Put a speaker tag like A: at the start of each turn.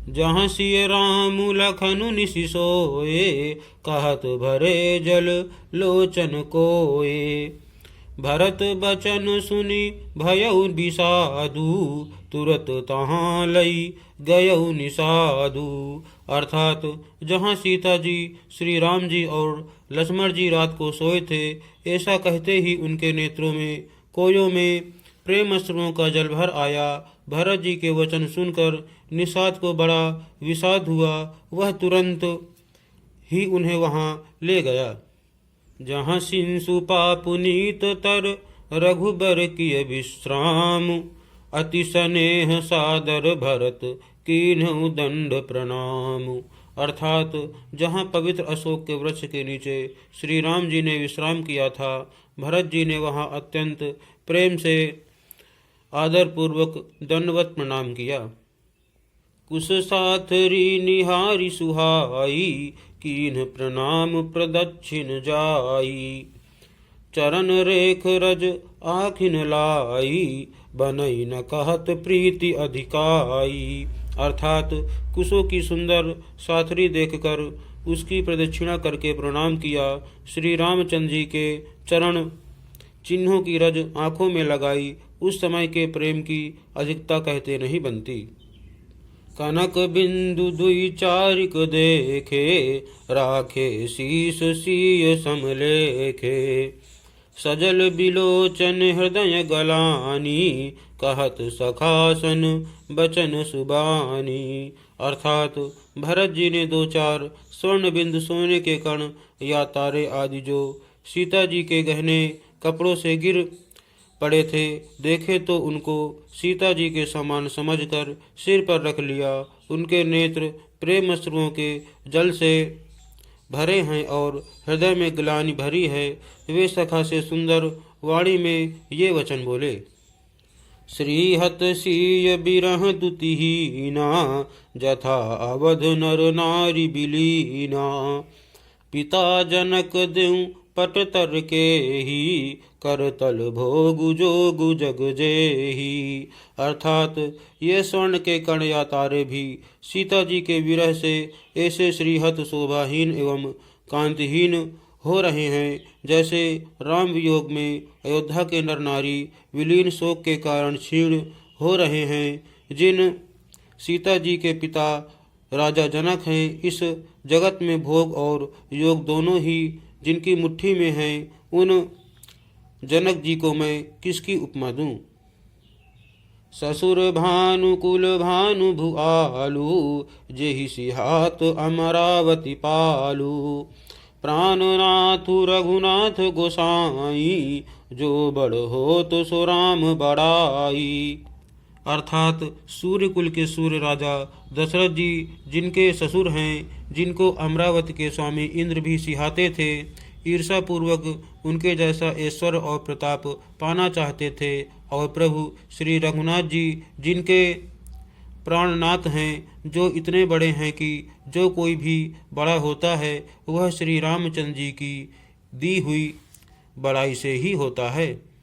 A: जहाँ सिय राम लखनु निसि सोए, कहत भरे जल लोचन कोए। भरत बचन सुनि भयउ बिषादु, तुरत तहाँ लई गयउ निषादु। अर्थात जहाँ सीता जी, श्री राम जी और लक्ष्मण जी रात को सोए थे, ऐसा कहते ही उनके नेत्रों में कोयों में प्रेम अश्रुओं का जल भर आया। भरत जी के वचन सुनकर निषाद को बड़ा विषाद हुआ। वह तुरंत ही उन्हें वहाँ ले गया। जहाँ सिंसु पापुनीत तर, रघुबर किय विश्राम। अति स्नेह सादर भरत, कीन्हु दंड प्रणाम। अर्थात जहाँ पवित्र अशोक के वृक्ष के नीचे श्री राम जी ने विश्राम किया था, भरत जी ने वहाँ अत्यंत प्रेम से आदरपूर्वक दंडवत प्रणाम किया। कुश साथरी निहारी सुहाई, कीन्ह प्रणाम प्रदक्षिण जाई। चरण रेख रज आखिन लाई, बनई न कहत प्रीति अधिकाई। अर्थात कुशों की सुंदर साथरी देखकर उसकी प्रदक्षिणा करके प्रणाम किया। श्री रामचंद्र जी के चरण चिन्हों की रज आँखों में लगाई। उस समय के प्रेम की अधिकता कहते नहीं बनती। कनक बिंदु दुई चारिक देखे, राखे शीस सीय समलेखे। सजल बिलोचन हृदय गलानी, कहत सखासन बचन सुबानी। अर्थात भरत जी ने दो चार स्वर्ण बिंदु सोने के कण या तारे आदि जो सीता जी के गहने कपड़ों से गिर पड़े थे, देखे तो उनको सीता जी के समान समझकर सिर पर रख लिया। उनके नेत्र प्रेम अश्रुओं के जल से भरे हैं और हृदय में ग्लानि भरी है। वे सखा से सुंदर वाणी में ये वचन बोले। श्रीहत सीय बिरह दुतिहीना, जथा अवध नर नारी बिलीना। पिता जनक देउ पट तर के ही, करतल भोगु जोगु जग जेही। अर्थात ये स्वर्ण के कण या तारे भी सीता जी के विरह से ऐसे श्रीहत शोभाहीन एवं कांतिहीन हो रहे हैं, जैसे राम वियोग में अयोध्या के नर नारी विलीन शोक के कारण क्षीण हो रहे हैं। जिन सीता जी के पिता राजा जनक हैं, इस जगत में भोग और योग दोनों ही जिनकी मुट्ठी में हैं, उन जनक जी को मैं किसकी उपमा दूं। ससुर भानुकुल भानु भुआलु, जेहि सिहात अमरावती पालू। प्राणनाथ रघुनाथ गोसाई, जो बड़ हो तो सो राम बड़ाई। अर्थात सूर्यकुल के सूर्य राजा दशरथ जी, जिनके ससुर हैं, जिनको अमरावती के स्वामी इंद्र भी सिहाते थे, ईर्षापूर्वक उनके जैसा ऐश्वर्य और प्रताप पाना चाहते थे। और प्रभु श्री रघुनाथ जी, जिनके प्राणनाथ हैं, जो इतने बड़े हैं कि जो कोई भी बड़ा होता है वह श्री रामचंद्र जी की दी हुई बड़ाई से ही होता है।